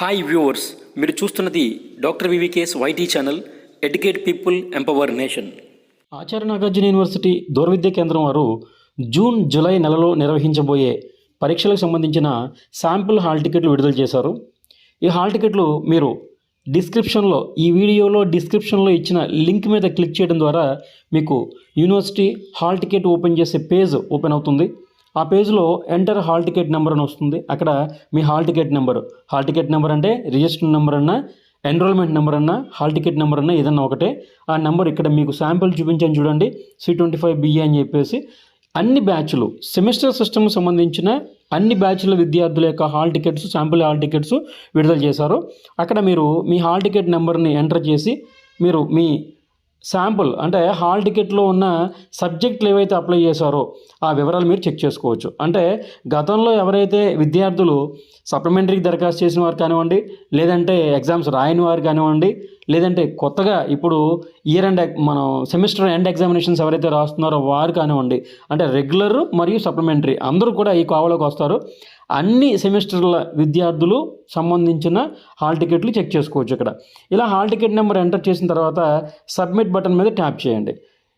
Hi viewers, మీరు చూస్తున్నది doctor VVKS YT channel. Educate people, empower nation. Acharya Nagarjuna university దూర విద్యా కేంద్రం వారు జూన్ జూలై నెలలో నిర్వహించబోయే పరీక్షలకు సంబంధించిన శాంపుల్ హాల్ టికెట్లు విడుదల చేశారు. ఈ హాల్ టికెట్లు మీరు డిస్క్రిప్షన్లో, ఈ వీడియోలో డిస్క్రిప్షన్లో ఇచ్చిన లింక్ మీద క్లిక్ చేయడం ద్వారా మీకు యూనివర్సిటీ హాల్ టికెట్ ఓపెన్ చేసే పేజ్ ఓపెన్ అవుతుంది. ఆ పేజ్లో ఎంటర్ హాల్ టికెట్ నెంబర్ అని వస్తుంది. అక్కడ మీ హాల్ టికెట్ నెంబర్ అంటే రిజిస్టర్ నెంబర్ అన్నా, ఎన్రోల్మెంట్ నెంబర్ అన్నా, హాల్ టికెట్ నెంబర్ అన్నా ఏదన్నా ఒకటే. ఆ నెంబర్ ఇక్కడ మీకు శాంపిల్ చూపించాను చూడండి, C25BA అని చెప్పేసి అన్ని బ్యాచ్లు, సెమిస్టర్ సిస్టమ్ సంబంధించిన అన్ని బ్యాచ్ల విద్యార్థుల యొక్క hall tickets, sample hall tickets విడుదల చేశారు. అక్కడ మీరు మీ హాల్ టికెట్ నెంబర్ని ఎంటర్ చేసి మీరు మీ శాంపుల్ అంటే హాల్ టికెట్లో ఉన్న సబ్జెక్టులు ఏవైతే అప్లై చేశారో ఆ వివరాలు మీరు చెక్ చేసుకోవచ్చు. అంటే గతంలో ఎవరైతే విద్యార్థులు సప్లిమెంటరీకి దరఖాస్తు చేసిన వారు కానివ్వండి, లేదంటే ఎగ్జామ్స్ రాయని వారు కానివ్వండి, లేదంటే కొత్తగా ఇప్పుడు మనం సెమిస్టర్ ఎండ్ ఎగ్జామినేషన్స్ ఎవరైతే రాస్తున్నారో వారు కానివ్వండి, అంటే రెగ్యులర్ మరియు సప్లిమెంటరీ అందరూ కూడా ఈ కోవలోకి వస్తారు. అన్ని సెమిస్టర్ల విద్యార్థులు సంబంధించిన హాల్ టికెట్లు చెక్ చేసుకోవచ్చు. ఇక్కడ ఇలా హాల్ టికెట్ నెంబర్ ఎంటర్ చేసిన తర్వాత సబ్మిట్ బటన్ మీద ట్యాప్ చేయండి.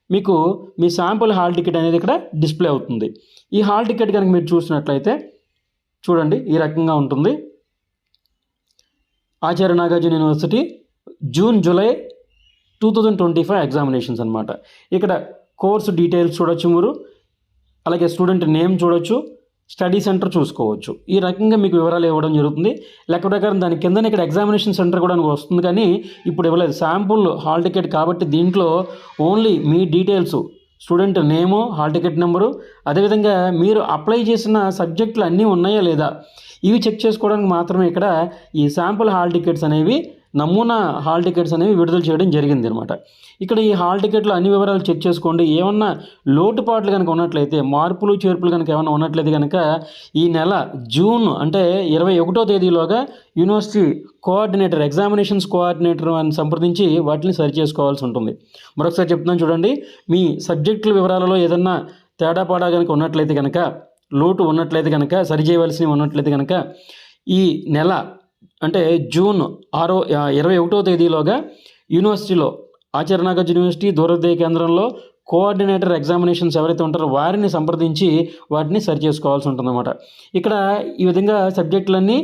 మీకు మీ శాంపుల్ హాల్ టికెట్ అనేది ఇక్కడ డిస్ప్లే అవుతుంది. ఈ హాల్ టికెట్ కనుక మీరు చూసినట్లయితే చూడండి, ఈ రకంగా ఉంటుంది. Acharya Nagarjuna university June July 2025 examinations అనమాట. ఇక్కడ కోర్సు డీటెయిల్స్ చూడొచ్చు మీరు, అలాగే స్టూడెంట్ నేమ్ చూడొచ్చు, స్టడీ సెంటర్ చూసుకోవచ్చు. ఈ రకంగా మీకు వివరాలు ఇవ్వడం జరుగుతుంది. లెక్క ప్రకారం దాని కిందనే ఇక్కడ ఎగ్జామినేషన్ సెంటర్ కూడా వస్తుంది, కానీ ఇప్పుడు ఇవ్వలేదు. శాంపుల్ హాల్ టికెట్ కాబట్టి దీంట్లో ఓన్లీ మీ details, student name, hall ticket number, అదేవిధంగా మీరు అప్లై చేసిన సబ్జెక్టులు అన్నీ ఉన్నాయా లేదా ఇవి చెక్ చేసుకోవడానికి మాత్రమే ఇక్కడ ఈ శాంపుల్ హాల్ టికెట్స్ అనేవి, నమూనా హాల్ టికెట్స్ అనేవి విడుదల చేయడం జరిగింది అనమాట. ఇక్కడ ఈ హాల్ టికెట్లో అన్ని వివరాలు చెక్ చేసుకోండి. ఏమన్నా లోటుపాట్లు కనుక ఉన్నట్లయితే, మార్పులు చేర్పులు కనుక ఏమన్నా ఉన్నట్లయితే కనుక ఈ నెల జూన్ అంటే 21వ తేదీలోగా యూనివర్సిటీ కోఆర్డినేటర్, ఎగ్జామినేషన్స్ కోఆర్డినేటర్ అని సంప్రదించి వాటిని సరి చేసుకోవాల్సి ఉంటుంది. మరొకసారి చెప్తున్నాను చూడండి, మీ సబ్జెక్టుల వివరాలలో ఏదన్నా తేడాపాడా కనుక ఉన్నట్లయితే కనుక, లోటు ఉన్నట్లయితే కనుక, సరిచేయవలసినవి ఉన్నట్లయితే కనుక ఈ నెల అంటే జూన్ 21వ తేదీలోగా యూనివర్సిటీలో, ఆచార్య నాగార్జున యూనివర్సిటీ దూరవిద్యా కేంద్రంలో కోఆర్డినేటర్ ఎగ్జామినేషన్స్ ఎవరైతే ఉంటారో వారిని సంప్రదించి వాటిని సరి చేసుకోవాల్సి ఉంటుందన్నమాట. ఇక్కడ ఈ విధంగా సబ్జెక్టులన్నీ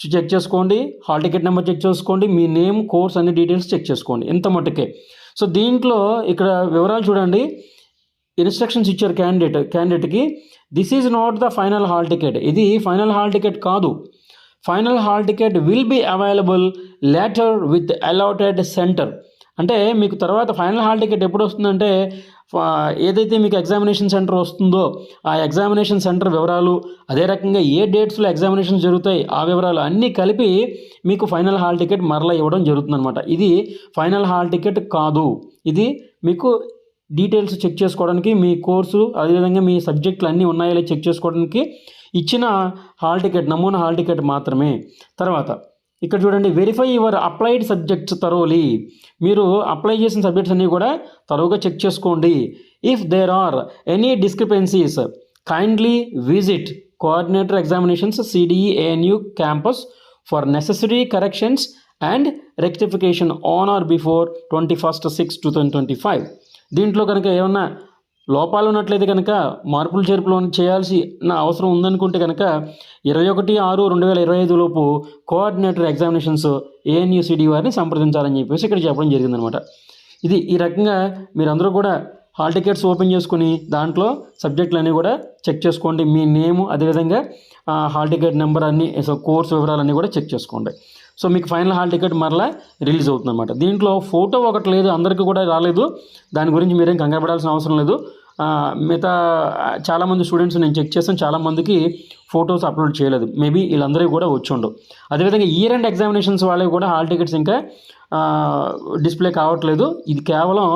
చెక్ చేసుకోండి, హాల్ టికెట్ నెంబర్ చెక్ చేసుకోండి, మీ నేమ్, కోర్స్ అన్ని డీటెయిల్స్ చెక్ చేసుకోండి, ఇంత మట్టుకే. సో దీంట్లో ఇక్కడ వివరాలు చూడండి, ఇన్స్ట్రక్షన్స్ ఇచ్చారు క్యాండిడేట్కి. This is not the final hall ticket, ఇది ఫైనల్ హాల్ టికెట్ కాదు. Final hall ticket will be available later with allotted centre. అంటే మీకు తర్వాత ఫైనల్ హాల్ టికెట్ ఎప్పుడు వస్తుందంటే, ఏదైతే మీకు ఎగ్జామినేషన్ సెంటర్ వస్తుందో ఆ ఎగ్జామినేషన్ సెంటర్ వివరాలు, అదే రకంగా ఏ డేట్స్లో ఎగ్జామినేషన్స్ జరుగుతాయి ఆ వివరాలు అన్నీ కలిపి మీకు ఫైనల్ హాల్ టికెట్ మరలా ఇవ్వడం జరుగుతుందన్నమాట. ఇది ఫైనల్ హాల్ టికెట్ కాదు, ఇది మీకు డీటెయిల్స్ చెక్ చేసుకోవడానికి, మీ కోర్సు అదేవిధంగా మీ సబ్జెక్టులు అన్నీ ఉన్నాయో చెక్ చేసుకోవడానికి ఇచ్చిన హాల్ టికెట్, నమూనా హాల్ టికెట్ మాత్రమే. తర్వాత ఇక్కడ చూడండి, వెరిఫై యువర్ అప్లైడ్ సబ్జెక్ట్స్ తరోలీ. మీరు అప్లై చేసిన సబ్జెక్ట్స్ అన్నీ కూడా తరువుగా చెక్ చేసుకోండి. If there are any discrepancies kindly visit coordinator examinations CDE ANU campus for necessary corrections and rectification on or before 21/6/2025. దీంట్లో కనుక ఏమన్నా లోపాలు ఉన్నట్లయితే కనుక, మార్పులు చేర్పులు చేయాల్సిన అవసరం ఉందనుకుంటే కనుక 21/6/2025 లోపు కోఆర్డినేటర్ ఎగ్జామినేషన్స్ ANU CD వారిని సంప్రదించాలని చెప్పేసి ఇక్కడ చెప్పడం జరిగిందనమాట. ఇది ఈ రకంగా మీరందరూ కూడా హాల్ టికెట్స్ ఓపెన్ చేసుకుని దాంట్లో సబ్జెక్టులు అన్నీ కూడా చెక్ చేసుకోండి. మీ నేము, అదేవిధంగా హాల్ టికెట్ నెంబర్ అన్నీ, కోర్సు వివరాలన్నీ కూడా చెక్ చేసుకోండి. సో మీకు ఫైనల్ హాల్ టికెట్ మరలా రిలీజ్ అవుతుందన్నమాట. దీంట్లో ఫోటో ఒకటి లేదు, అందరికీ కూడా రాలేదు, దాని గురించి మీరేం కంగారు పడాల్సిన అవసరం లేదు. మిగతా చాలామంది స్టూడెంట్స్ నేను చెక్ చేస్తాను, చాలామందికి ఫొటోస్ అప్లోడ్ చేయలేదు, మేబీ వీళ్ళందరికీ కూడా వచ్చి ఉండవు. అదేవిధంగా ఇయర్ ఎండ్ ఎగ్జామినేషన్స్ వాళ్ళకి కూడా హాల్ టికెట్స్ ఇంకా డిస్ప్లే కావట్లేదు. ఇది కేవలం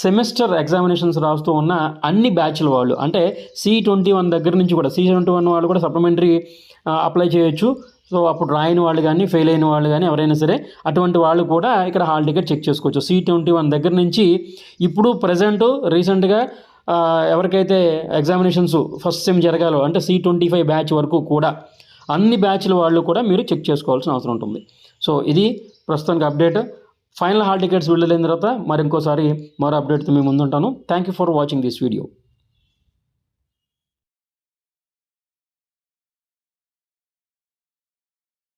సెమిస్టర్ ఎగ్జామినేషన్స్ రాస్తూ ఉన్న అన్ని బ్యాచ్ల వాళ్ళు, అంటే C21 దగ్గర నుంచి కూడా, C21 వాళ్ళు కూడా సప్లిమెంటరీ అప్లై చేయొచ్చు. సో అప్పుడు రాయని వాళ్ళు కానీ, ఫెయిల్ అయిన వాళ్ళు కానీ ఎవరైనా సరే అటువంటి వాళ్ళు కూడా ఇక్కడ హాల్ టికెట్ చెక్ చేసుకోవచ్చు. C21 దగ్గర నుంచి ఇప్పుడు ప్రజెంట్ రీసెంట్గా ఎవరికైతే ఎగ్జామినేషన్స్ ఫస్ట్ సెమ్ జరగాలో అంటే C25 బ్యాచ్ వరకు కూడా అన్ని బ్యాచ్ల వాళ్ళు కూడా మీరు చెక్ చేసుకోవాల్సిన అవసరం ఉంటుంది. సో ఇది ప్రస్తుతానికి అప్డేట్. ఫైనల్ హాల్ టికెట్స్ విడుదలైన తర్వాత మరో అప్డేట్తో మీ ముందుంటాను. Thank you for watching this video.